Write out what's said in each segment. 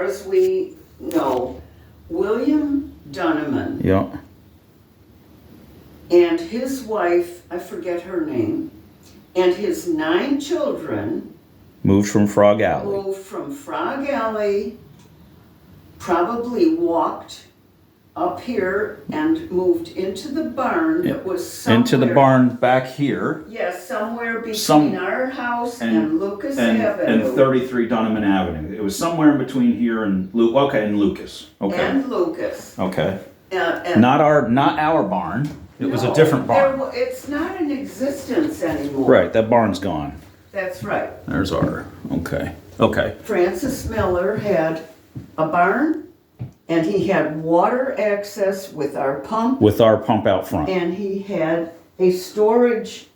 as we know, William Donovan Yeah. and his wife, I forget her name, and his 9 children Moved from Frog Alley. moved from Frog Alley, probably walked up here and moved into the barn that was somewhere. Into the barn back here. Yes, somewhere between our house and Lucas Avenue. And 33 Donovan Avenue. It was somewhere in between here and and Lucas. Okay. And Lucas. Okay. And Not our barn. It was a different barn. It's not in existence anymore. Right, that barn's gone. That's right. There's our. Okay. Okay. Francis Miller had a barn, and he had water access with our pump, With our pump out front. and he had a storage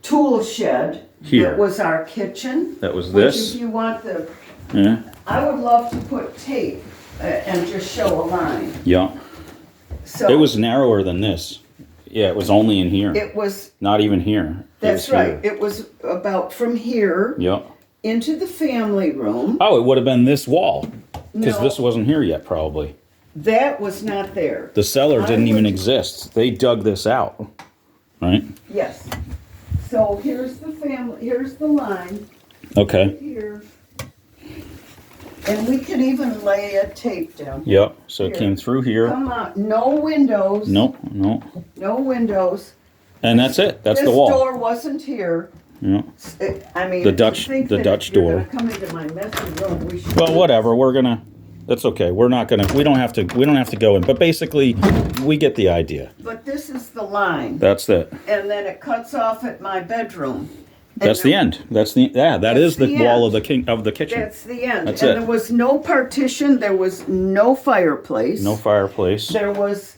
tool shed Here. that was our kitchen. That was Which, this. if you want the, Yeah. I would love to put tape and just show a line. Yeah. So It was narrower than this. Yeah, it was only in here. It was. Not even here. That's right. It was about from here Yeah. into the family room. Oh, it would have been this wall. Because No. this wasn't here yet, probably. That was not there. The cellar I didn't even would- exist. They dug this out. Right? Yes. So here's the family. Here's the line Okay. here, and we can even lay a tape down. Yep. So it Here. came through here. Come on, no windows. Nope. No. No windows. And that's it. That's this the wall. door wasn't here. Yeah. I mean, The to Dutch- think the that Dutch if you're door. gonna come into my messy room, we should. Well, whatever. We're gonna. That's okay. We're not gonna. We don't have to. We don't have to go in. But basically, we get the idea. But this is the line, That's it. and then it cuts off at my bedroom. And That's the end. That's the. Yeah. That is the the wall end. of the kitchen. That's the end. That's and it. there was no partition. There was no fireplace. No fireplace. There was.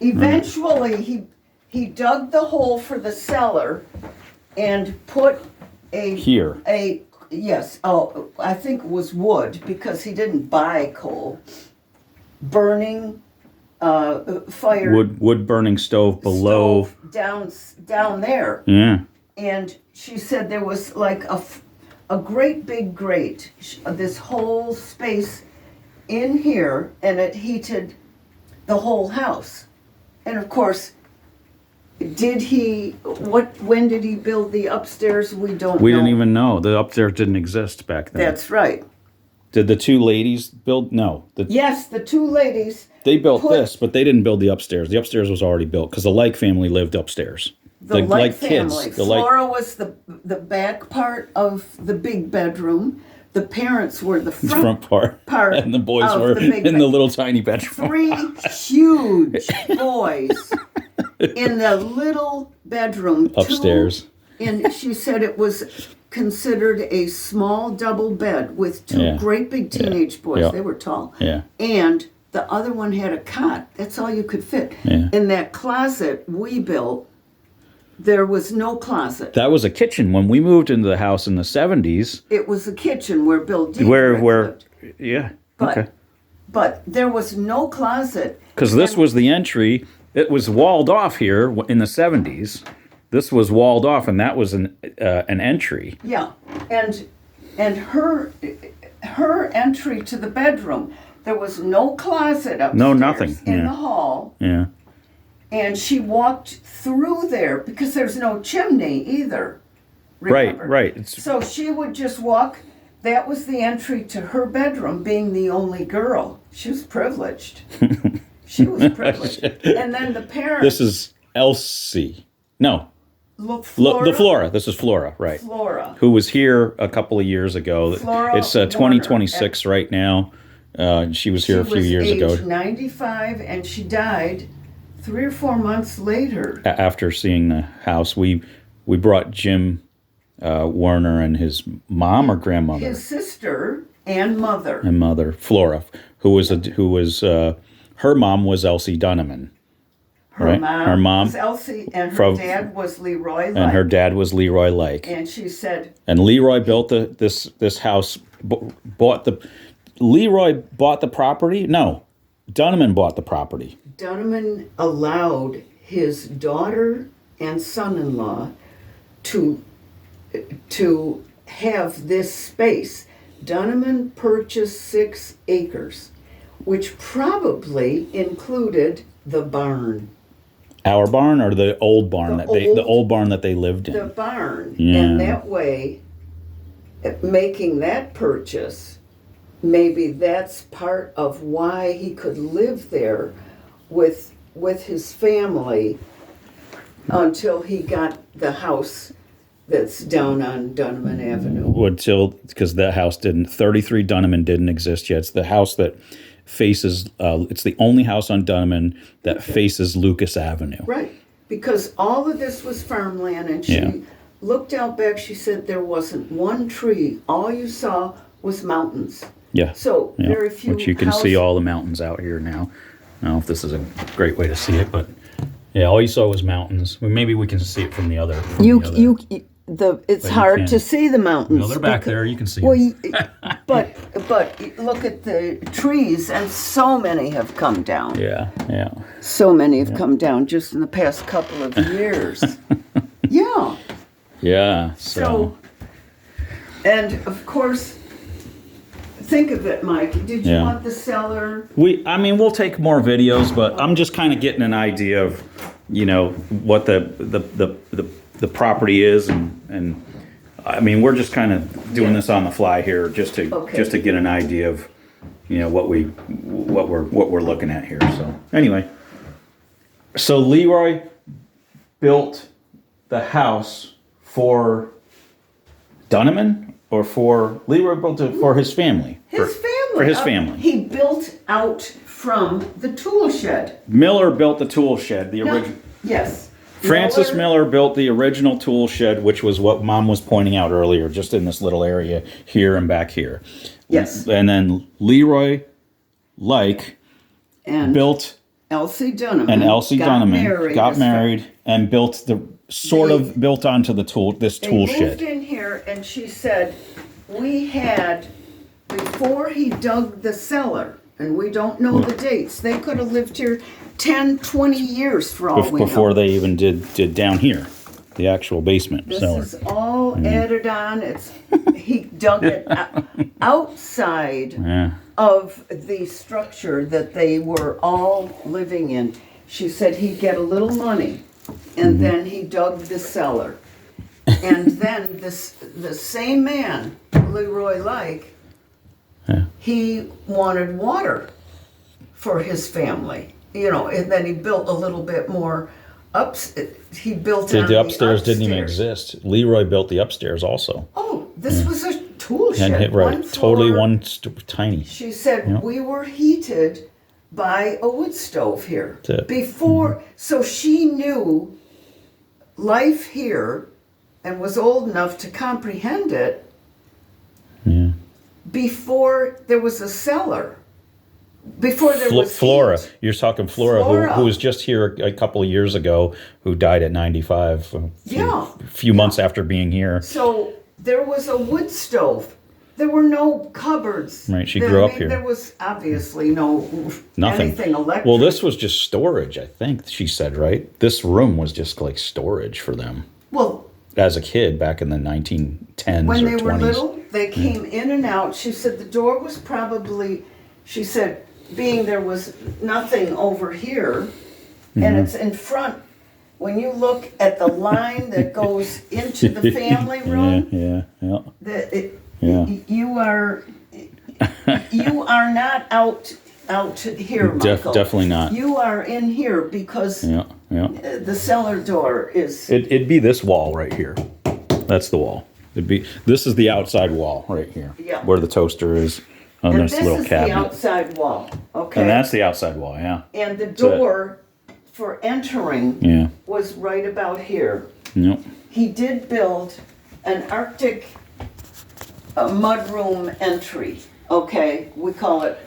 Eventually, he dug the hole for the cellar, and put a Here. Yes. Oh, I think it was wood because he didn't buy coal. Burning, fire. Wood burning stove below. Stove down there. Yeah. And she said there was like a great big grate, this whole space in here, and it heated the whole house. And of course, when did he build the upstairs? We don't know. We didn't even know. The upstairs didn't exist back then. That's right. Did the two ladies build? No. Yes, the two ladies. They built put- this, but they didn't build the upstairs. The upstairs was already built because the Like family lived upstairs. The Light family. The Like. Flora was the back part of the big bedroom. The parents were the Front part, and the boys of were the big in bed. the little tiny bedroom. 3 huge boys in the little bedroom. Upstairs. And she said it was considered a small double bed with 2 Yeah. great big teenage boys. Yeah. They were tall. Yeah. And the other one had a cot. That's all you could fit. Yeah. In that closet we built, there was no closet. That was a kitchen when we moved into the house in the 70s. It was a kitchen where Bill Diedrich Where lived. yeah. But, Okay. but there was no closet. Because this was the entry. It was walled off here in the 70s. This was walled off, and that was an entry. Yeah, and her entry to the bedroom, there was no closet upstairs. No, nothing, in yeah. the hall, Yeah. and she walked through there because there's no chimney either. Remember? Right. It's So she would just walk. That was the entry to her bedroom, being the only girl. She was privileged. She was privileged. And then the parents. this is Elsie. No, Flora. the Flora. This is Flora, right? Flora. Who was here a couple of years ago. Flora It's 2026 right now. She was here a few years She was ago. age 95, and she died 3 or 4 months later. After seeing the house, we brought Jim Werner and his mom or grandmother His sister and mother. and mother Flora, who was her mom was Elsie Donovan, right? Her mom was Elsie, and her from- dad was Leroy Light. and her dad was Leroy Lake. And she said, And Leroy built this house. Leroy bought the property. No, Donovan bought the property. Donovan allowed his daughter and son-in-law to have this space. Donovan purchased 6 acres, which probably included the barn. Our barn or the old barn the old barn that they lived The in? barn. Yeah. And that way, making that purchase, maybe that's part of why he could live there with his family until he got the house that's down on Donovan Avenue. Because that house 33 Donovan didn't exist yet. It's the house that faces, it's the only house on Donovan that faces Lucas Avenue. Right, because all of this was farmland, and she Yeah. looked out back, she said there wasn't one tree. All you saw was mountains. Yeah. So Yeah. very few Which you can see all the mountains out here now. I don't know if this is a great way to see it, but yeah, all you saw was mountains. Well, maybe we can see it from the other. It's But hard can't. to see the mountains. No, they're back there. You can see Well, them. but look at the trees, and so many have come down. Yeah, yeah. So many have come down just in the past couple of years. Yeah. Yeah. So, and of course, think of it, Mike. Did you Yeah. want the cellar? We'll take more videos, but I'm just kind of getting an idea of, what the property is, and I mean, we're just kind of doing this on the fly here, just to get an idea of, what we're looking at here. So anyway, so Leroy built the house for Donovan, or for Leroy built it for his family. For his family. He built out from the tool shed. Miller built the tool shed, the No, original. yes. Francis Miller built the original tool shed, which was what Mom was pointing out earlier, just in this little area here and back here. Yes. And then Leroy And built, Elsie Donovan. and Elsie got Donovan married. got married and built built onto this They tool moved shed. in here, and she said, we had, before he dug the cellar, and we don't know the dates, they could have lived here 10, 20 years for all we know. Before they even did down here, the actual basement This cellar. is all added on. He dug it outside Yeah. of the structure that they were all living in. She said he'd get a little money, and then he dug the cellar. And then the same man, Leroy he wanted water for his family, and then he built a little bit more he built on The upstairs didn't even upstairs. exist. Leroy built the upstairs also. Oh, this was a tool shed. And one totally floor. tiny. She said Yeah. we were heated by a wood stove here That's it. before, so she knew life here and was old enough to comprehend it Yeah. before there was a cellar, before there was Flora. heat. You're talking Flora, Flora. who was just here a couple of years ago, who died at 95. Yeah. A few months after being here. So there was a wood stove. There were no cupboards. Right, she grew up here. There was obviously no Nothing. anything electric. Well, this was just storage, I think she said, right? This room was just like storage for them Well, as a kid back in the 1910s when or they 20s. were little, they came in and out. She said the door was probably, she said, being there was nothing over here, Mm-hmm. and it's in front. When you look at the line that goes into the family room, Yeah. Yeah. you are not out here, Michael. Definitely not. You are in here because Yeah. the cellar door is. It'd be this wall right here. That's the wall. This is the outside wall right here. Yeah. Where the toaster is. On And this this little is cabinet. the outside wall, okay? And that's the outside wall, yeah. And the door for entering Yeah. was right about here. Yep. He did build an Arctic mudroom entry, okay? We call it,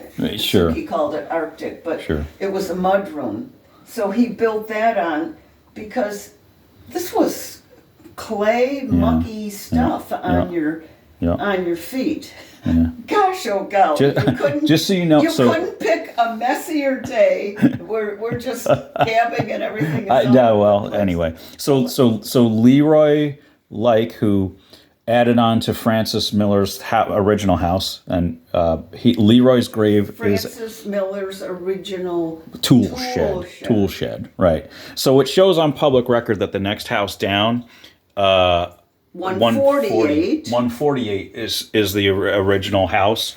Sure. he called it Arctic, but Sure. it was a mudroom. So he built that on because this was clay, mucky stuff on your feet. Yeah. Gosh, oh golly! Ju- You couldn't, just so you know, you so- couldn't pick a messier day. We're just gabbing and everything. Is all Yeah, over well, the place. anyway. So Leroy who added on to Francis Miller's original house, and Leroy's grave is Francis Miller's original tool shed. Right. So it shows on public record that the next house down, 148. 148 is the original house.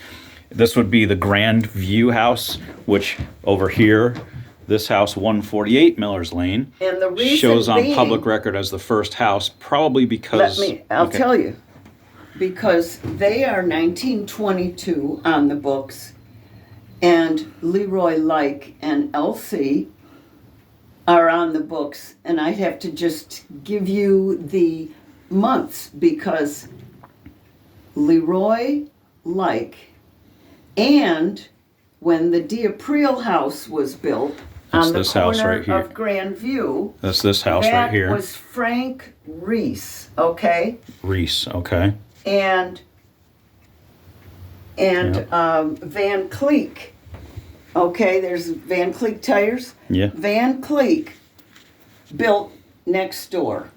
This would be the Grand View house, which over here, this house 148 Millers Lane, And the reason shows on being, public record as the first house, probably because I'll okay. tell you. Because they are 1922 on the books, and Leroy Like and Elsie are on the books, and I'd have to just give you the months because Leroy Like, and when the D'April house was built That's on the this house corner right here. of Grand View, That's this house that right here. was Frank Reese, okay? Reese, okay. And Van Cleek. Okay, there's Van Cleek tires. Yeah. Van Cleek built next door.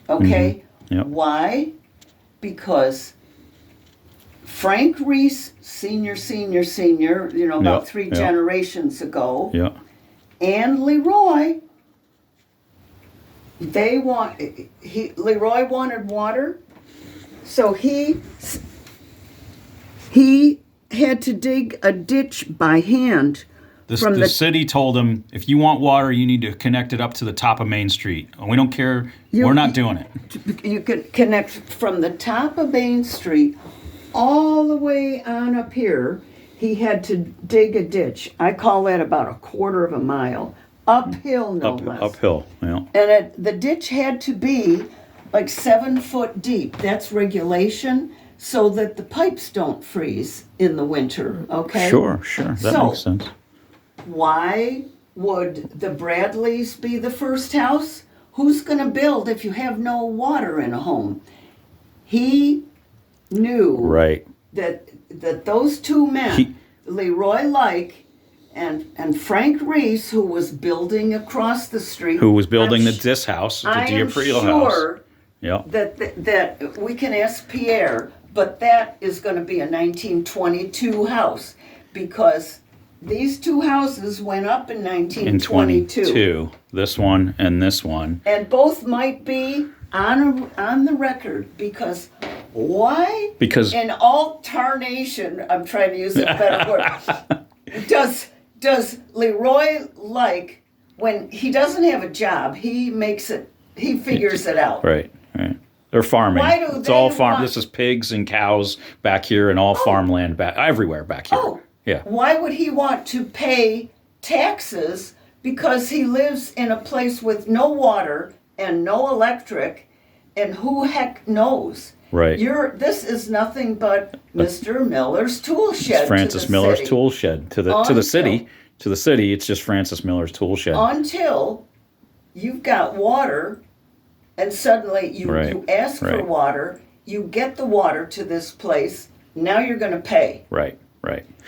Okay? Yep. Why? Because Frank Reese, senior, about Yep, 3 yep. generations ago, Yeah. and Leroy, Leroy wanted water. So he had to dig a ditch by hand from The city told him, if you want water, you need to connect it up to the top of Main Street. And we don't care. We're not doing it. You could connect from the top of Main Street all the way on up here. He had to dig a ditch. I call that about a quarter of a mile. Uphill, no less. Uphill, yeah. And the ditch had to be like 7 foot deep. That's regulation so that the pipes don't freeze in the winter, okay? Sure. That So- makes sense. Why would the Bradleys be the first house? Who's going to build if you have no water in a home? He knew Right. that those two men, Leroy Like and Frank Reese, who was building across the street, Who was building this house, the D'April house. Sure Yeah. that we can ask Pierre, but that is going to be a 1922 house because these two houses went up in In 1922. 22, this one and this one. And both might be on the record because why? Because In all tarnation, I'm trying to use a better word. Does Leroy Like, when he doesn't have a job, he figures it out. right. They're farming. Why do It's they all farm. want- This is pigs and cows back here, and all farmland back everywhere back here. Oh, Yeah. Why would he want to pay taxes because he lives in a place with no water and no electric, and who heck knows? Right. This is nothing but Mr. Miller's tool shed. It's Francis to the Miller's city. tool shed to the city. To the city, it's just Francis Miller's tool shed. Until you've got water, and suddenly you ask for right. water, you get the water to this place. Now you're going to pay. Right.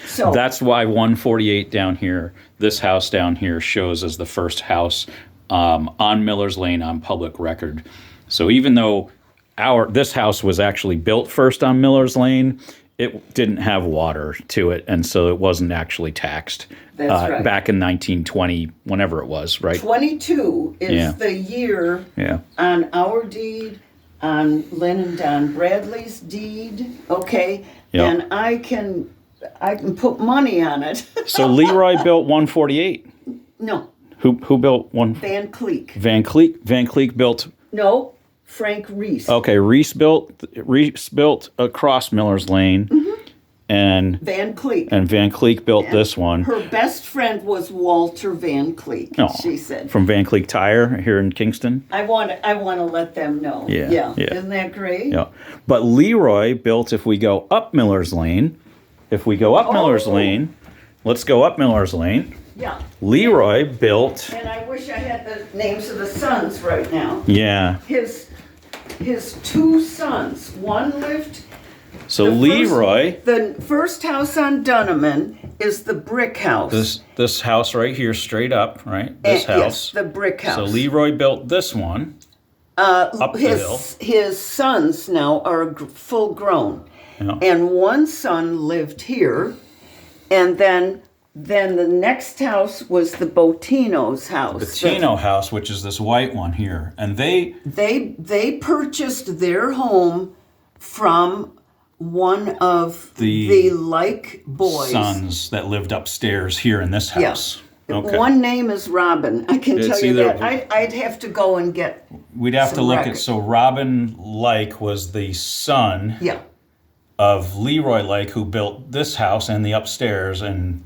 So That's why 148 down here, this house down here, shows as the first house on Miller's Lane on public record. So even though this house was actually built first on Miller's Lane, it didn't have water to it, and so it wasn't actually taxed. That's right. Back in 1920, whenever it was, right? 22 is the year on our deed, on Lynn and Don Bradley's deed, okay? Yeah. And I can put money on it. So Leroy built 148. No, Who built one? Van Cleek. Van Cleek. Van Cleek built. No, Frank Reese. Okay, Reese built across Miller's Lane, and Van Cleek. Van Cleek built this one. Her best friend was Walter Van Cleek, Oh, she said. from Van Cleek Tire here in Kingston. I want to let them know. Yeah. Isn't that great? Yeah, but Leroy built. If we go up Miller's Lane, Miller's Lane, let's go up Miller's Lane. Yeah. Leroy built. And I wish I had the names of the sons right now. Yeah. His two sons. One lived. So Leroy. The first house on Dunneman is the brick house. This house right here, straight up, right? This house. Yes, the brick house. So Leroy built this one. Up the hill. His sons now are full grown. Yeah. And one son lived here, and then the next house was the Botino's house. The Tino house, which is this white one here, and They purchased their home from one of the like boys. sons that lived upstairs here in this house. Yeah. Okay. One name is Robin. I can It's tell you either- that. I'd have to go and get. We'd have to some look record. at, so Robin Like was the son Yeah. of Leroy Lake, who built this house and the upstairs, and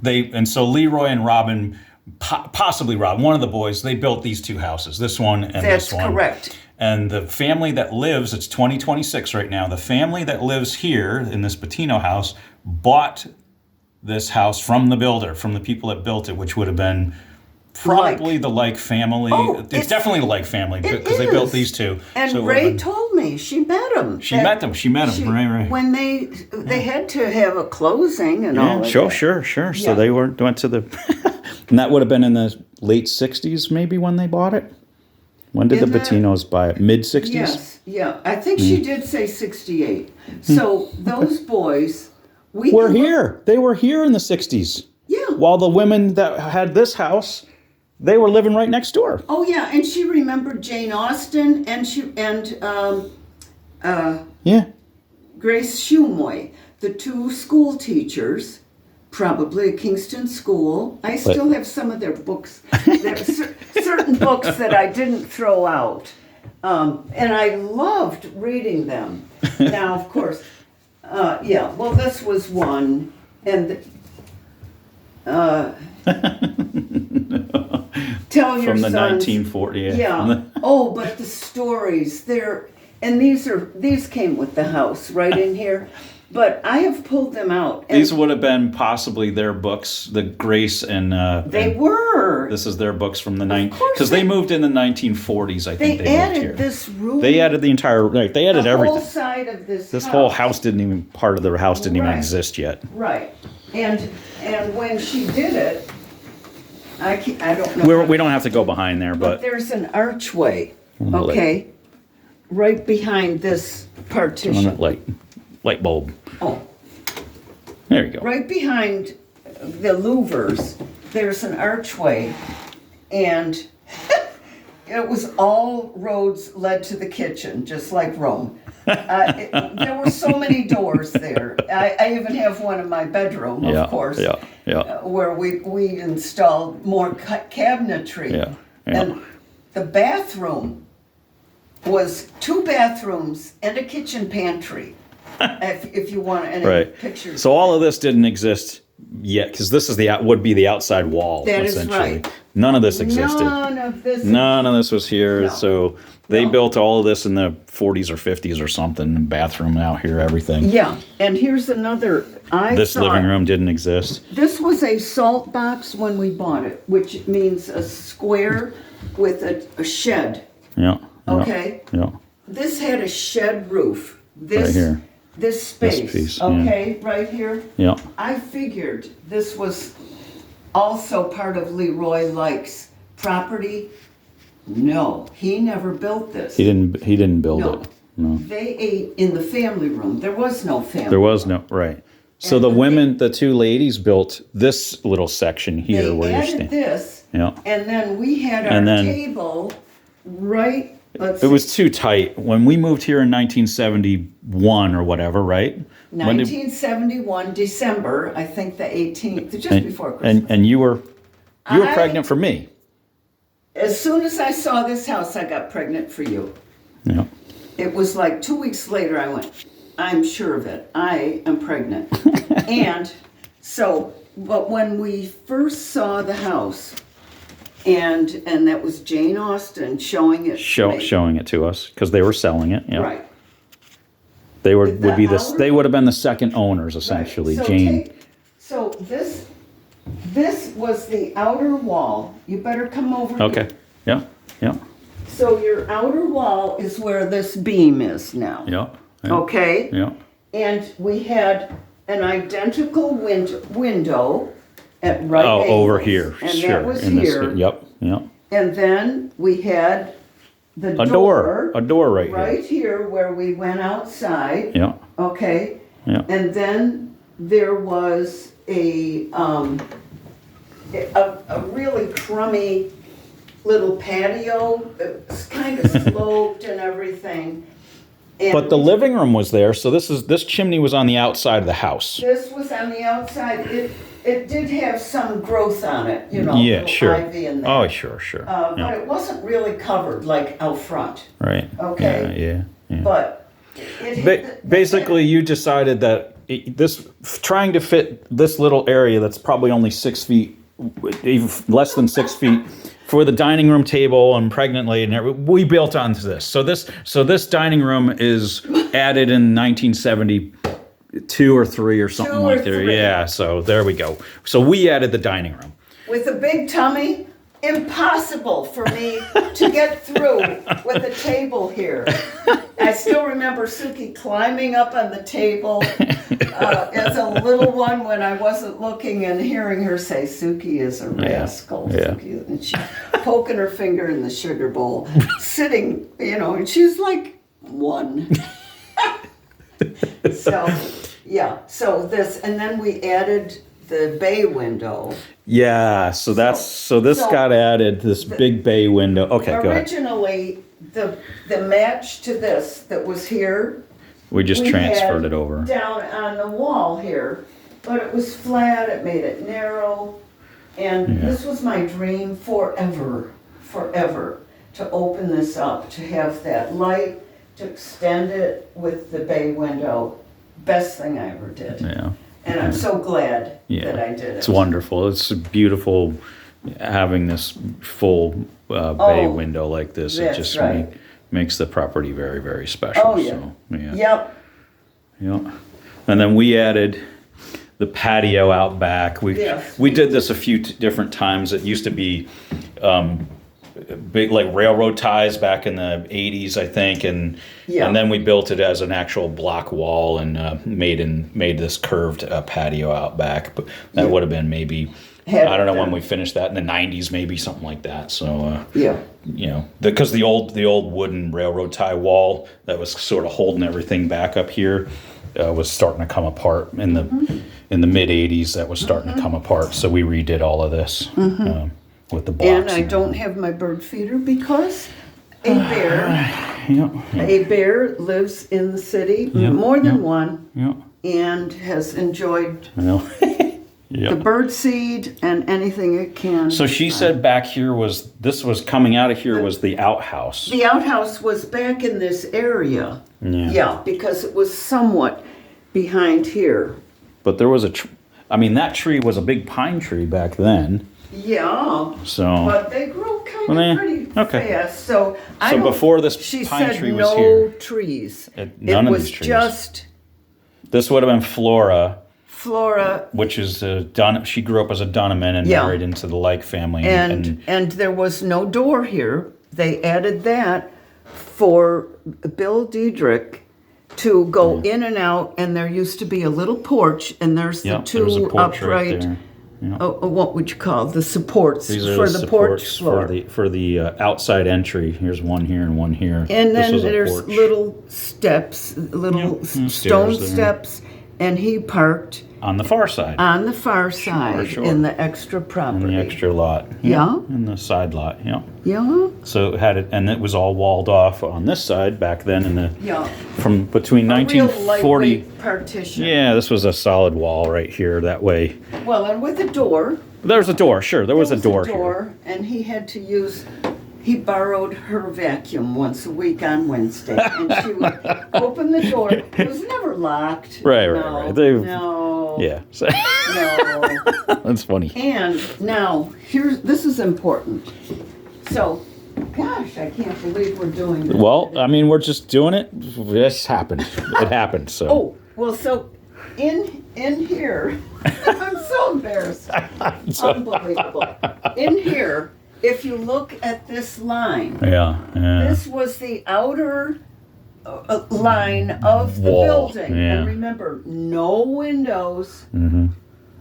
so Leroy and Robin, possibly Robin, one of the boys, they built these two houses, this one and That's this one. correct. And the family that lives, it's 2026 right now, the family that lives here in this Patino house bought this house from the builder, from the people that built it, which would have been probably the Like family. Oh, it's definitely the Like family it because they built is. these two. And So it would have Ray been- told me she met him. She met them. Right. When they had to have a closing and all of that. Sure. Yeah. So they went to the, and that would have been in the late 60s maybe when they bought it? When did In the the- Patinos buy it? Mid 60s? Yes, yeah. I think Hmm. she did say 68. So those boys, we We're can look- here. They were here in the 60s. Yeah. While the women that had this house, they were living right next door. Oh yeah, and she remembered Jane Austen and Yeah. Grace Shumway, the two school teachers, probably at Kingston School. I still have some of their books. There are certain books that I didn't throw out. And I loved reading them. Now, of course, well, this was one. And tell your From the sons, 1940. yeah. Oh, but the stories, these came with the house right in here. But I have pulled them out. And These would have been possibly their books, the Grace and they were. this is their books from the course because they moved in the 1940s. I think They they moved added here. this room. They added the entire right. They added the everything. whole side of this. This whole house didn't even part of the house didn't even Right. exist yet. Right, and when she did it, I don't know. We don't have to go behind there, But but there's an archway. Well, Okay, right behind this on partition. that light bulb. Oh, There you go. right behind the louvers, there's an archway, and it was all roads led to the kitchen, just like Rome. There were so many doors there. I even have one in my bedroom, Yeah, of course, yeah. where we installed more cabinetry. Yeah. And the bathroom was 2 bathrooms and a kitchen pantry. if you want any Right. pictures. So all of this didn't exist yet because this is would be the outside wall. That is essentially. right. None of this existed. None of this. None of this was here. No. So they No. built all of this in the 40s or 50s or something. Bathroom out here, everything. Yeah, and here's another. This living room didn't exist. This was a salt box when we bought it, which means a square with a shed. Yeah. yeah, Okay. Yeah. This had a shed roof. This Right here. This space. This piece, yeah. Okay, right here. Yeah. I figured this was also part of Leroy Lake's property. No, he never built this. He didn't build No. it. No. They ate in the family room. There was no family. There was no right. So And the the women, the two ladies built this little section here They where you're added standing. this, Yeah. and then we had our And then- table right. Let's It see, was too tight. When we moved here in 1971 or whatever, right? When did- 1971 December, I think the 18th, just before Christmas. and you were I- pregnant for me. As soon as I saw this house, I got pregnant for you. Yeah. It was like 2 weeks later, I went, I'm sure of it. I am pregnant. And so, but when we first saw the house, and that was Jane Austen showing it. to me. Showing it to us because they were selling it. Yeah. Right. They The would be this. outer- They would have been the second owners essentially. Right. Jane. So this was the outer wall. You better come over. here. Okay. Yeah. Yeah. So your outer wall is where this beam is now. Yeah. Yeah. Okay. Yeah. And we had an identical window at right Oh, angles. over here. And sure. that was in here. This, yep. Yep. And then we had the A door right here. right here where we went outside. Yeah, Okay, yeah. and then there was a really crummy little patio. It's kind of sloped and everything. And But the living room was there, so this chimney was on the outside of the house. this was on the outside. It did have some growth on it, you know, Yeah, little sure. ivy in there. Oh, sure. But Yeah, it wasn't really covered like out front. right. Okay. Yeah. But Basically, you decided that trying to fit this little area that's probably only 6 feet, even less than 6 feet, for the dining room table and pregnant lady and everything, we built onto this. So this dining room is added in 1972 or 3 or something 2 or like that. 3. Yeah. So there we go. So we added the dining room. with a big tummy, impossible for me to get through with a table here. I still remember Suki climbing up on the table as a little one when I wasn't looking and hearing her say, Suki is a rascal. Yeah. Suki. And she's poking her finger in the sugar bowl, sitting, you know, and she's like 1. So, yeah, so this, and then we added the bay window. Yeah. So this got added. This big bay window. Okay. Go ahead. Originally, the match to this that was here, We just we transferred had it over. down on the wall here, but it was flat, it made it narrow, and this was my dream forever, to open this up, to have that light, to extend it with the bay window. Best thing I ever did. Yeah. And I'm so glad Yeah, that I did it. it's wonderful. It's beautiful having this full bay window like this. It that's just right. makes the property very, very special. Oh, yeah. So, yeah. Yep. Yeah. And then we added the patio out back. We Yes. did this a few different times. It used to be big like railroad ties back in the 80s, I think, and then we built it as an actual block wall and made this curved patio out back. But that would have been maybe I don't know when we finished that, in the 90s, maybe something like that. So you know, because the old wooden railroad tie wall that was sort of holding everything back up here was starting to come apart in the mid 80s. That was starting to come apart. So we redid all of this with the blocks. And I don't have my bird feeder because a bear lives in the city, more than one, and has enjoyed the bird seed and anything it can. So she said back here was coming out of here was the outhouse. The outhouse was back in this area. Yeah, because it was somewhat behind here. But there was that tree was a big pine tree back then. Yeah. So. But they grow kind of pretty fast. So before this she pine said tree was no here. trees. None it of was these trees. Just This would have been Flora, which is she grew up as a Donovan and married into the Like family. And there was no door here. They added that for Bill Diedrich to go in and out, and there used to be a little porch, and there's the two upright. What would you call the supports for the porch floor? For the outside entry. Here's one here and one here. And then there's little steps, stone steps, and he parked on the far side. On the far side, in the extra property. In the extra lot. Yeah. In the side lot. Yeah. Yeah. So it was all walled off on this side back then from between a 1940. Real partition. Yeah, this was a solid wall right here that way. Well, and with a door. There's a door, sure. There was a door here. And he had to he borrowed her vacuum once a week on Wednesday. And she would open the door. It was never locked. Right. No. Yeah. No. That's funny. And now, this is important. So, gosh, I can't believe we're doing this. Well, I mean, we're just doing it. This happened. It happened, so. Oh, well, so in here, I'm so embarrassed. Unbelievable. In here, if you look at this line, this was the outer line of the building. And remember, no windows.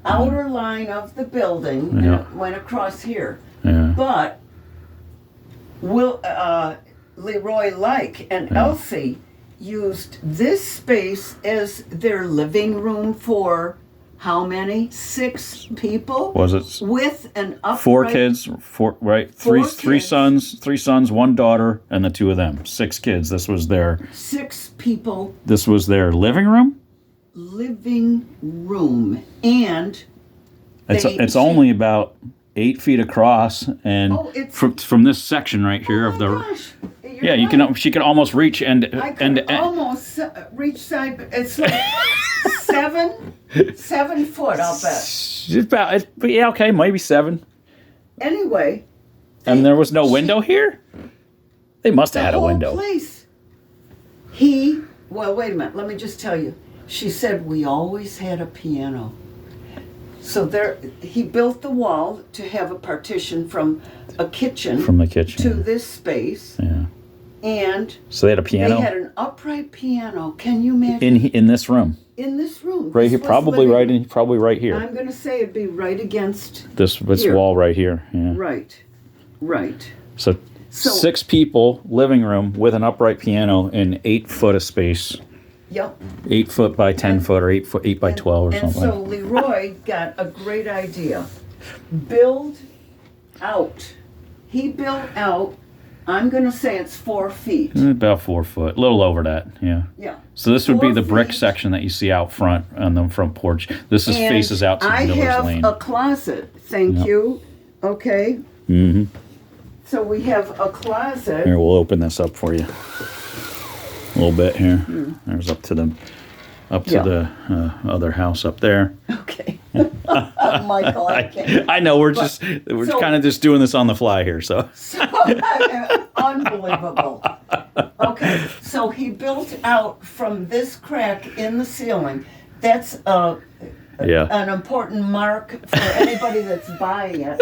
Outer line of the building, and it went across here. But Leroy like, and Elsie used this space as their living room for how many? 6 people? Was it With an upright... 4 kids? 4, right? Three kids. three sons, 1 daughter, and the 2 of them. 6 kids. This was their 6 people This was their living room. living room. And It's only about 8 feet across, and Oh, it's- from this section right here oh of my the gosh, you're yeah, you right. can she can almost reach end I could end. almost reach side, but it's like 7 foot, I'll bet. It's about yeah, okay, maybe 7. Anyway, And there was no window here. They must have the had a whole window. place. Well, wait a minute. Let me just tell you. She said we always had a piano. So he built the wall to have a partition from a kitchen From the kitchen. to this space, Yeah. and So they had a piano they had an upright piano. Can you imagine? in this room, In this room, right This here, was probably living- right here. I'm going to say it'd be right against. This here. wall right here. Yeah. Right. So, So- 6 people, living room with an upright piano in 8 foot of space. Yep. 8 foot by 10 foot, or 8 by 12 or And something. so Leroy got a great idea. Build out. He built out, I'm going to say it's 4 feet. About 4 foot, a little over that. Yeah. Yeah. So this would be 4 the brick feet. section that you see out front on the front porch. This is And faces out to I Miller's have Lane. a closet. Thank Yep. you. Okay. Mm-hmm. So we have a closet. Here, we'll open this up for you. A little bit here. There's up to Yeah. the other house up there. Okay. Michael, I can't. I know we're so- kind of just doing this on the fly here. So Unbelievable. Okay, so he built out from this crack in the ceiling. That's yeah, an important mark for anybody that's buying it.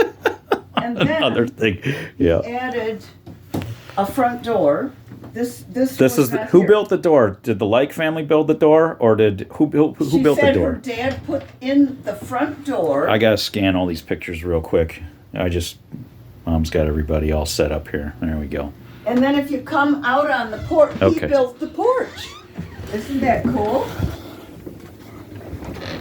And then another thing. Yeah. added a front door. This This is not who here. built the door? Did the Like family build the door, or did who built She the said door? her dad put in the front door. I gotta scan all these pictures real quick. Mom's got everybody all set up here. There we go. And then if you come out on the porch, Okay. he built the porch. Isn't that cool?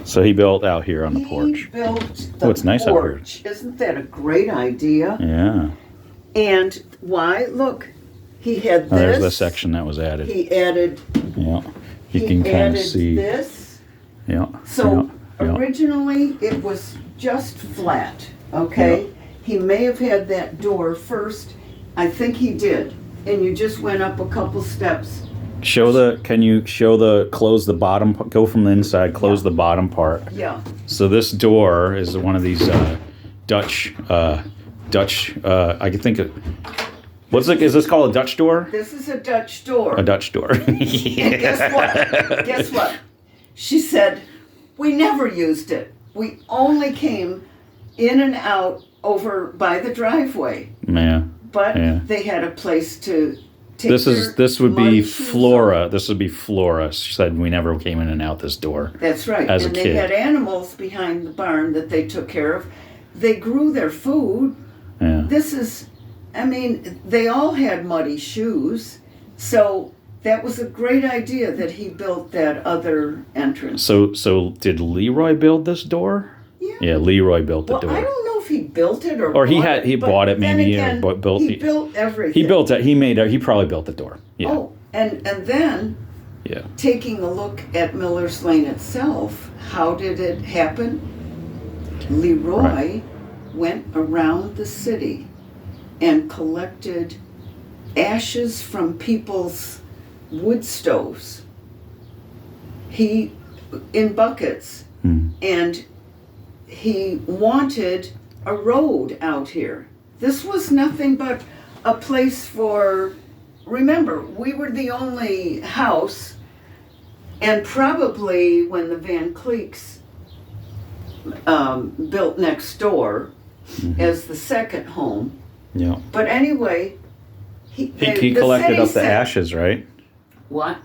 So he built out here on the He porch. built the Oh, it's nice out here. porch. Isn't that a great idea? Yeah. And why? Look, he had Oh, there's this. the section that was added. He added. Yeah. You he can kind of added see. this. Yeah. So yeah, yeah. originally it was just flat. Okay. He may have had that door first. I think he did. And you just went up a couple steps. Can you close the bottom, go from the inside, close Yeah. the bottom part. Yeah. So this door is one of these Dutch, I can think of, is this called a Dutch door? This is a Dutch door. A Dutch door. And guess what? Guess what? She said, we never used it. We only came in and out over by the driveway. Yeah. But Yeah. they had a place to take This would muddy be shoes Flora. off. This would be Flora. She said we never came in and out this door. That's right. as a and they kid. had animals behind the barn that they took care of. They grew their food. Yeah. They all had muddy shoes. So that was a great idea that he built that other entrance. So did Leroy build this door? Yeah. Yeah, Leroy built the Well, door. I don't know if he built it or He bought had- it, he but bought it then maybe, or again, built he it. built everything. He built it. He probably built the door. Yeah. Oh, and then Yeah. taking a look at Miller's Lane itself, how did it happen? Leroy Right. went around the city and collected ashes from people's wood stoves. In buckets. Hmm. And he wanted a road out here. This was nothing but a place for, remember, we were the only house, and probably when the Van Cleeks built next door as the second home. Yeah. But anyway, He the collected city up the said- ashes, right? What?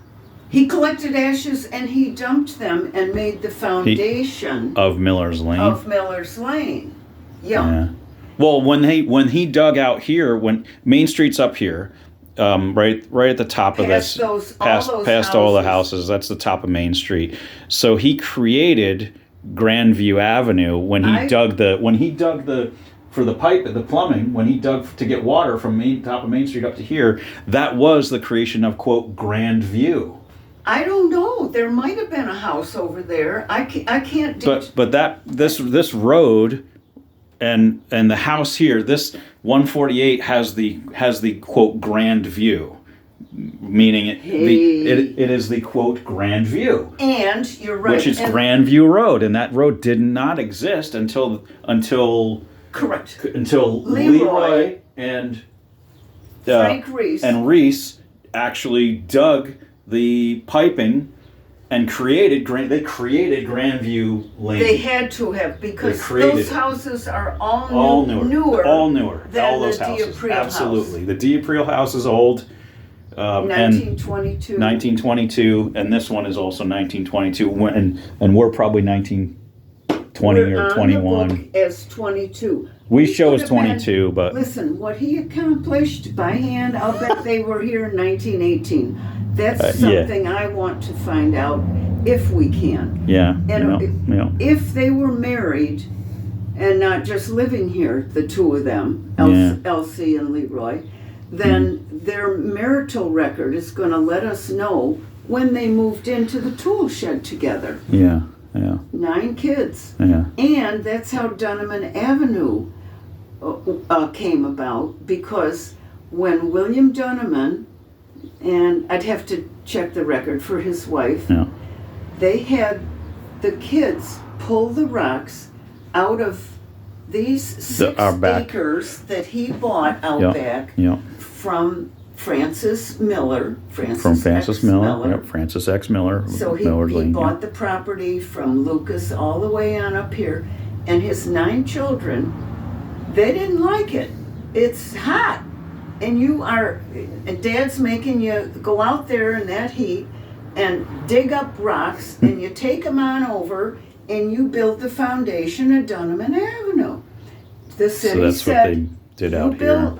He collected ashes and he dumped them and made the foundation Of Miller's Lane. of Miller's Lane. Yeah. Yeah. Well, when he dug out here, when Main Street's up here, right at the top of Past this, those- all those past all the houses. houses. That's the top of Main Street. So he created Grandview Avenue when he dug the for the pipe and the plumbing, when he dug to get water from top of Main Street up to here. That was the creation of, quote, Grandview. I don't know. There might have been a house over there. I can't. But this road and the house here, this 148 has the quote grand view, meaning it is the quote grand view. And you're right. Which is Grandview Road, and that road did not exist until correct. Until Leroy and Frank Reese Reese actually dug the piping and created Grandview Lane. They had to have, because those houses are all newer. All newer. Than all those the houses. D'April Absolutely. The D'April house is old. 1922. 1922, and this one is also 1922, and we're probably 1920 or 21. The book as 22. We He show could as have been- 22, but Listen, what he accomplished by hand, I'll bet they were here in 1918. That's yeah. something I want to find out if we can. yeah, And if they were married and not just living here, the two of them, Elsie and Leroy, then their marital record is going to let us know when they moved into the tool shed together. yeah. 9 kids. Yeah. And that's how Dunneman Avenue came about, because when William Dunneman, and I'd have to check the record for his wife, Yeah. they had the kids pull the rocks out of these 6 acres that he bought out back from Francis Miller. Francis X. Miller. So he bought the property from Lucas all the way on up here, and his 9 children, they didn't like it. It's hot, and Dad's making you go out there in that heat and dig up rocks, and you take them on over, and you build the foundation of Dunneman Avenue. The city So that's said, what they did out here.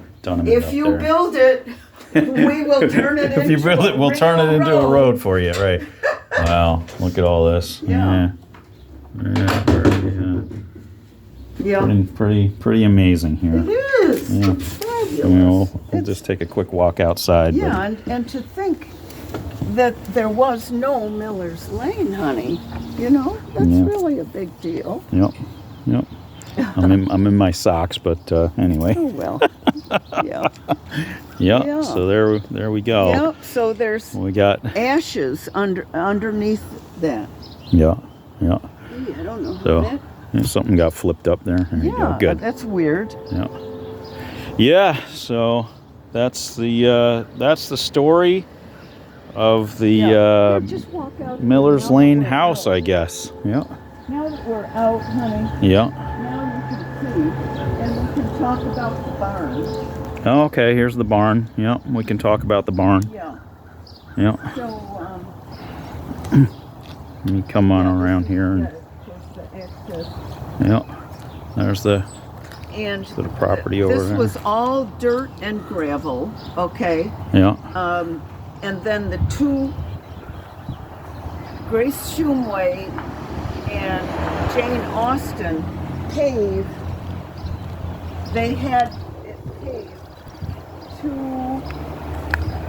if you build it, we will turn it if you build it, we'll turn it into a road for you, right? Wow, look at all this. Yeah. Pretty amazing here. It is. Yeah. It's fabulous. We'll just take a quick walk outside. Yeah, and to think that there was no Miller's Lane, honey, that's really a big deal. Yep. I'm in my socks, but anyway. Oh well. Yeah. Yeah. So there we go. Yep. So there's We got ashes underneath that. Yeah. Gee, I don't know. So something got flipped up there. There you go. Good. That's weird. Yeah. So that's the story of the just walk out Miller's Lane house, I guess. Yeah. Now that we're out, honey. Yeah. Now you can see, and we can talk about the barn. Oh, okay. Here's the barn. Yeah. We can talk about the barn. Yeah. Yeah. So, let me come on around here and. Yeah. There's the property over there. This was all dirt and gravel, okay? Yeah. And then the 2, Grace Shumway and Jane Austen paved. They had it paved to,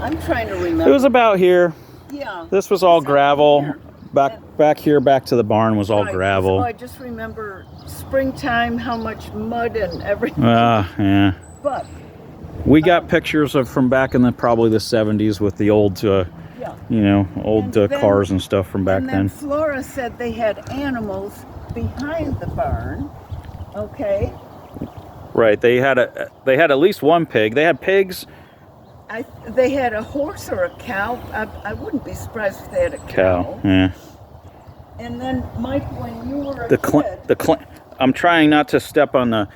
I'm trying to remember. It was about here. Yeah. This was all gravel. Here. Back here, back to the barn was all gravel. So I just remember springtime, how much mud and everything. Yeah. But we got pictures from back in probably the 70s with the old, cars and stuff from back and then. Flora said they had animals behind the barn. Okay. Right. They had at least one pig. They had pigs. They had a horse or a cow. I wouldn't be surprised if they had a cow. Yeah. And then, Mike, when you were a kid... I'm trying not to step on the...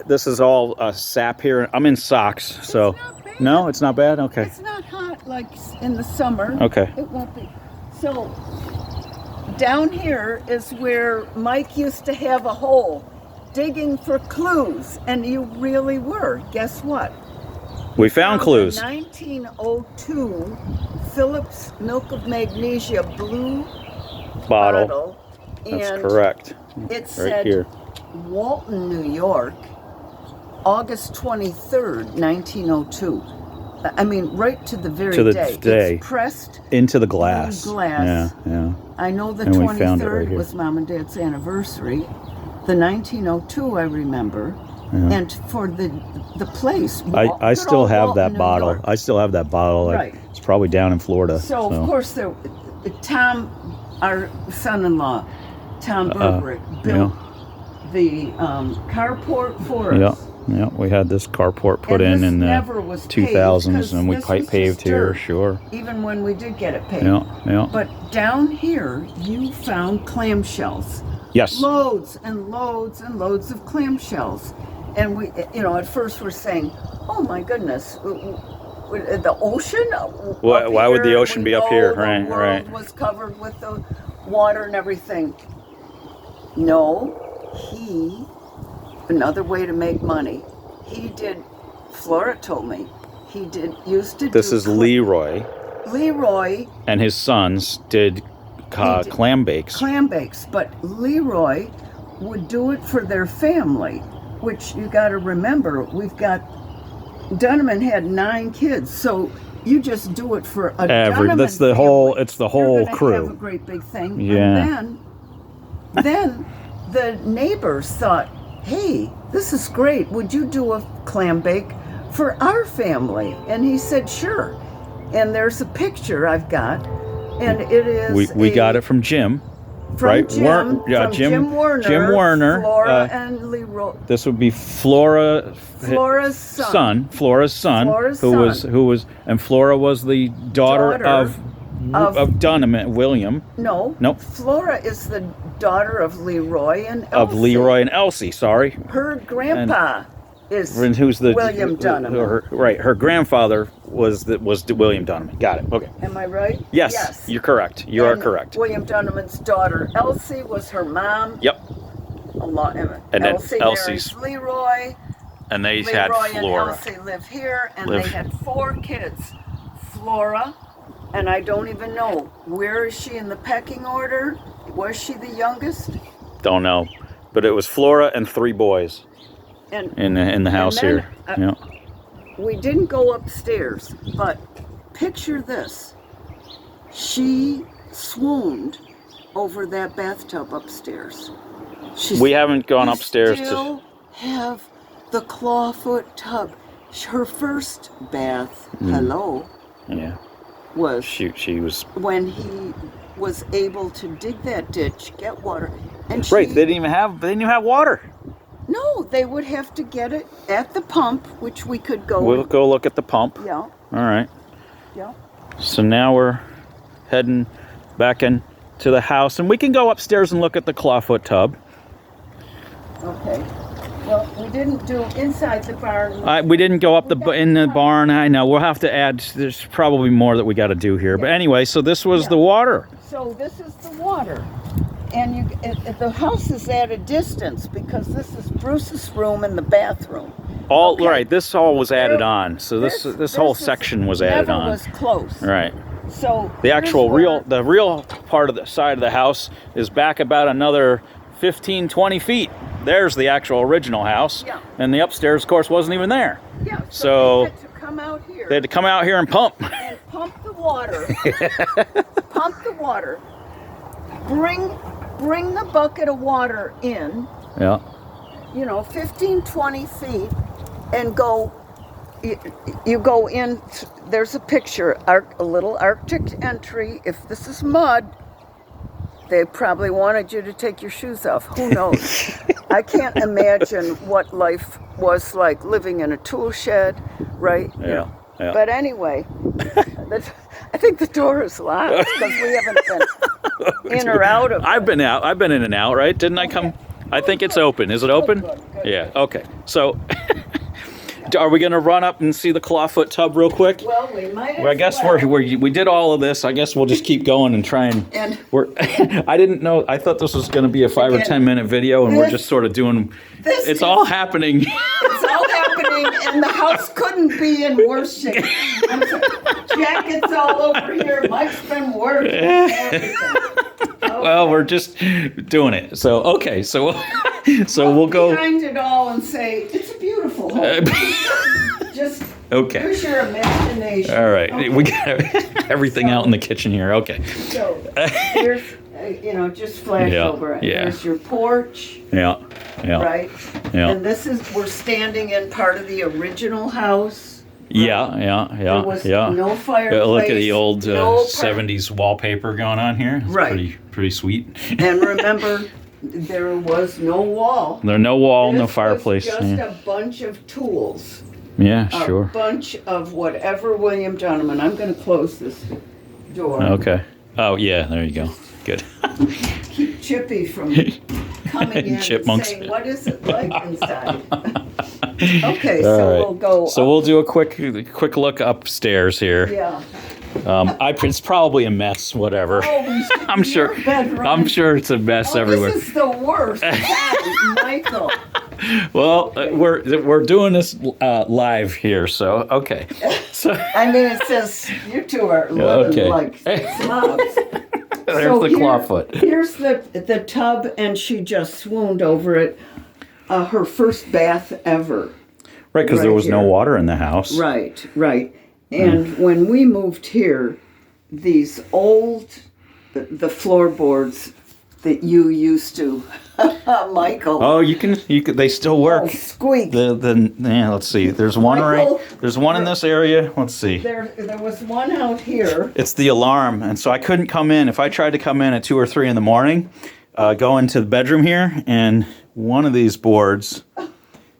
This is all sap here. I'm in socks, so... It's not bad. No, it's not bad? Okay. It's not hot like in the summer. Okay. It won't be. So, down here is where Mike used to have a hole digging for clues, and you really were. Guess what? We found clues. 1902 Phillips Milk of Magnesia blue Bottle. bottle. That's and correct. It Right said here. Walton, New York, August 23rd, 1902. I mean, right to the very To the day. day. It's pressed. Into the glass. Glass. Yeah. I know the And we found it right 23rd here. was Mom and Dad's anniversary. The 1902 I remember. Yeah. And for the place. I good still old have Walton, that New bottle. York. I still have that bottle. Right. It's probably down in Florida. So, of course, Tom, our son-in-law, Tom Burbrick, built the carport for us. Yeah, we had this carport put And in this the never was paved, 2000s, 'cause and we this was paved just here, dirt. sure. Even when we did get it paved. Yeah. But down here, you found clamshells. Yes. Loads and loads and loads of clamshells. And we, at first we're saying, oh my goodness, the ocean? Why would the ocean be up here? The Right, world right. was covered with the water and everything. No, another way to make money. Flora told me, This is Leroy, Leroy and his sons did clam bakes. clam bakes, but Leroy would do it for their family, which you got to remember. Dunneman had 9 kids, so you just do it for a Dunneman That's the family. whole. It's the whole You're gonna crew. have a great big thing. Yeah. And then the neighbors thought, hey, this is great. Would you do a clam bake for our family? And he said, sure. And there's a picture I've got, and it is We got it from Jim. from right? Jim, Jim Werner, Jim Werner. Flora and Leroy. This would be Flora's son. Flora's son, who was, and Flora was the daughter of Dunneman, William. No. Nope. Flora is the daughter of Leroy and Elsie. Of Leroy and Elsie, sorry. Her grandpa is Who's the William Dunneman. Her grandfather was William Dunneman. Got it. Okay. Am I right? Yes. You're correct. You are correct. William Dunneman's daughter Elsie was her mom. Yep. And then Elsie's married Leroy. And they Leroy had and Flora. Elsie live here, and they had 4 kids. Flora, and I don't even know, where is she in the pecking order? Was she the youngest? Don't know, but it was Flora and 3 boys And in the house then, here. We didn't go upstairs, but picture this. She swooned over that bathtub upstairs. We haven't gone upstairs still have the clawfoot tub. Her first bath, Yeah. was She was when he was able to dig that ditch, get water, and right. They didn't even have water. No, they would have to get it at the pump, which we could go. We'll go look at the pump. Yeah. All right. Yeah. So now we're heading back into the house, and we can go upstairs and look at the clawfoot tub. Okay. Well, we didn't do inside the barn. We didn't go up in the barn. I know we'll have to add. There's probably more that we got to do here. But anyway, so this was the water. So this is the water, and the house is at a distance because this is Bruce's room and the bathroom. Right. This all was added on. So this whole section was added on. Was close. Right. So the actual real part of the side of the house is back about another 15, 20 feet. There's the actual original house. Yeah. And the upstairs, of course, wasn't even there. Yeah. So they had to come out here. They had to come out here and pump. And pump the water. Pump the water. Bring the bucket of water in. Yeah. 15, 20 feet, and go. You go in. There's a picture, a little Arctic entry. If this is mud, they probably wanted you to take your shoes off. Who knows? I can't imagine what life was like living in a tool shed, right? Yeah. Yeah. But anyway, I think the door is locked because we haven't been in or out of it. I've been out. I've been in and out, right? Didn't I come? I think it's open. Is it open? Good. Yeah. Okay. So, are we going to run up and see the clawfoot tub real quick? Well, we might. Well, I guess we did all of this. I guess we'll just keep going and try and I didn't know. I thought this was going to be a 5 or 10 minute video, and we're just sort of doing. It's all happening. It's all happening happening, and the house couldn't be in worse shape. I'm sorry. Jackets all over here. Mike's been working. Everything. Well, we're just doing it. So okay, so we'll go. Behind it all and say it's a beautiful home. Just Okay. use your imagination. All right, Okay. we got everything out in the kitchen here. Okay. So here's, just flash Yeah, over it. yeah. There's your porch, Yeah. Yeah. right? Yeah. And we're standing in part of the original house. Yeah. Yeah. There Yeah. was Yeah. no fireplace. Look at the old no par- 70s wallpaper going on here. It's Right. pretty sweet. And remember, there was no wall. There's no wall, no This was fireplace. just Yeah, a bunch of tools. yeah, A sure. bunch of whatever William Donovan. I'm going to close this door. Okay. Oh, yeah, there you go. Good. Keep Chippy from coming in Chipmunks. and saying, what is it like inside? Okay, All so right. we'll go So up. we'll do a quick look upstairs here. Yeah. It's probably a mess, whatever. Oh, we should- I'm sure. your bedroom. I'm sure it's a mess Oh, everywhere. This is the worst. God, Michael. Well, we're doing this live here, so okay. So I mean, it says you two are living Okay. like snobs. there's So the clawfoot. Here's the tub, and she just swooned over it. Her first bath ever. Right, because there right was no here. water in the house. Right, right. And when we moved here, these the floorboards that you used to, Michael. Oh, you can. They still work. Oh, squeak. Let's see. There's one Michael, There's one in this area. Let's see. There was one out here. It's the alarm, and so I couldn't come in. If I tried to come in at 2 or 3 in the morning, go into the bedroom here, and one of these boards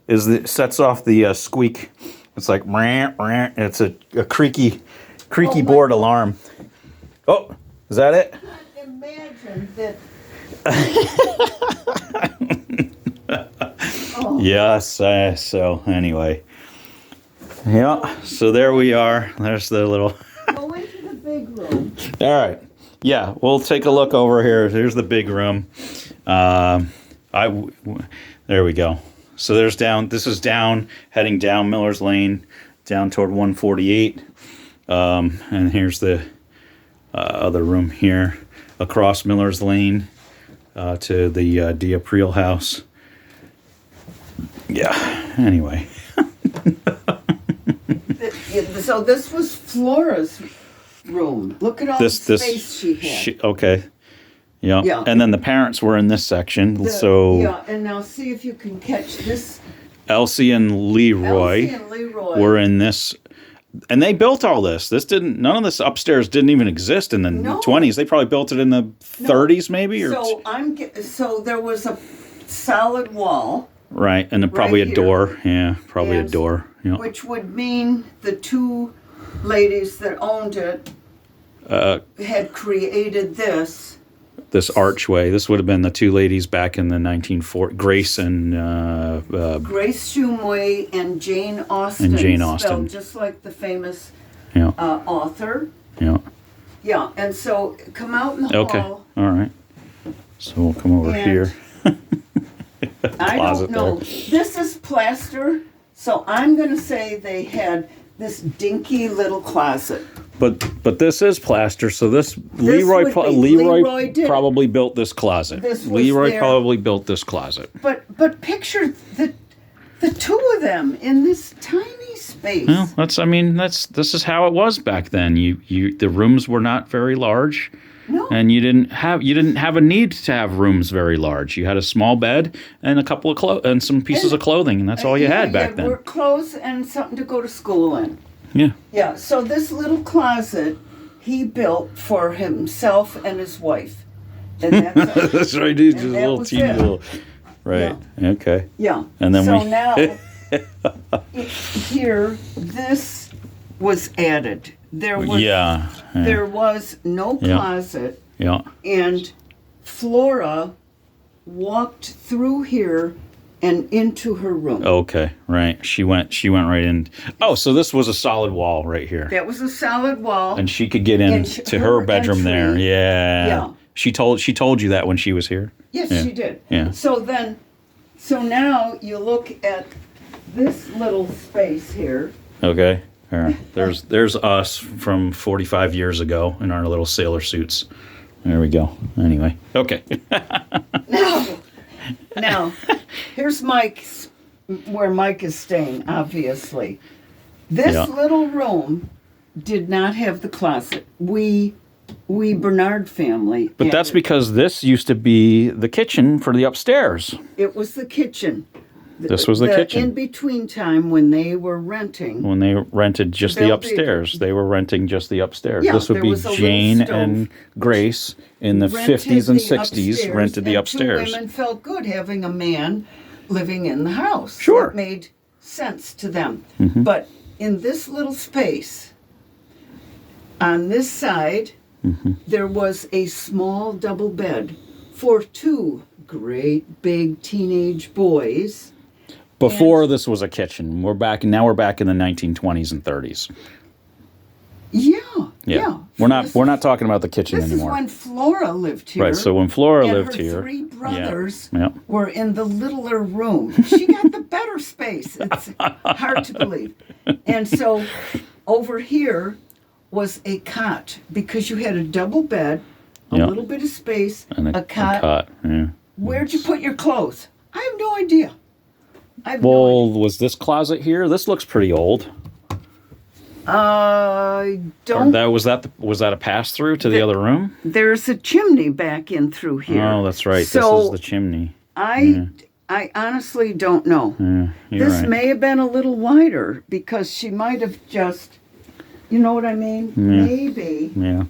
sets off the squeak. It's like rant, rant. It's a creaky board alarm. Oh, is that it? Imagine that. Yes. So anyway, yeah. So there we are. There's the little. Go into the big room. All right. Yeah, we'll take a look over here. Here's the big room. There we go. So there's down. This is down, heading down Miller's Lane, down toward 148. And here's the other room here, across Miller's Lane to the Diapril house. Yeah. Anyway. So this was Flora's room. Look at all the space she had. Okay. Yeah. Yeah. And then the parents were in this section. Yeah, and now see if you can catch this. Elsie and Leroy, Elsie and Leroy were in this, and they built all this. None of this upstairs didn't even exist in the No. 20s. They probably built it in the 30s, maybe, or So there was a solid wall, right, and then probably right a here. door. Yeah, probably a And- door. Yeah. which would mean the two ladies that owned it had created this. This archway. This would have been the two ladies back in the 1940s, Grace and Grace Shumway and Jane Austen. And Jane Austen. Spelled just like the famous yeah, author. yeah. Yeah, and so come out in the Okay, hall. all right. So we'll come over And- here. I Closet don't know. there. This is plaster, so I'm going to say they had this dinky little closet. But this is plaster, so this would Leroy be- Leroy did it. probably built this closet. This was Leroy their- probably built this closet. But picture the two of them in this tiny space. Well, this is how it was back then. The rooms were not very large, No. and you didn't have a need to have rooms very large. You had a small bed and a couple of and some pieces of clothing, and that's all you had back then. Work clothes and something to go to school in. Yeah. Yeah, so this little closet he built for himself and his wife. And that's That's right, dude. Just a that little was teeny it. little. Right. Okay. yeah. And then so we- now here this was added. There was Yeah. there was no Yeah. closet, Yeah. and Flora walked through here and into her room. Okay. Right. She went right in. Oh, so this was a solid wall right here. That was a solid wall. And she could get in And to her her bedroom there. entry- Yeah. Yeah. She told you that when she was here. Yes, Yeah. she did. Yeah. So now you look at this little space here. Okay. All right. There's us from 45 years ago in our little sailor suits. There we go. Anyway. Okay. Now, here's Mike's, where Mike is staying, obviously. This Yeah. little room did not have the closet. We Bernard family. But that's because this used to be the kitchen for the upstairs. It was the kitchen. This was the kitchen. In-between time when they were renting. When they rented just the They'll upstairs, they were renting just the upstairs. Yeah, This would there be was a little Jane stove. and Grace in the rented 50s and the 60s upstairs, rented the and upstairs. 2 women felt good having a man living in the house. Sure. It made sense to them. Mm-hmm. But in this little space, on this side, Mm-hmm. there was a small double bed for 2 great big teenage boys. Before this was a kitchen. We're back in the 1920s and 30s. Yeah. We're not talking about the kitchen This anymore. is when Flora lived here. Right, so when Flora and lived her here, 3 brothers yeah. were in the littler room. She got the better space. It's hard to believe. And so over here was a cot because you had a double bed, a Yeah. little bit of space, and a cot. Yeah. Where'd you put your clothes? I have no idea. I have no Well, idea. was this closet here? This looks pretty old. I Or don't. was that a pass through to the other room? There's a chimney back in through here. Oh, that's right. So this is the chimney. I honestly don't know. You're This right. may have been a little wider because she might have just, you know what I mean? Maybe Yeah.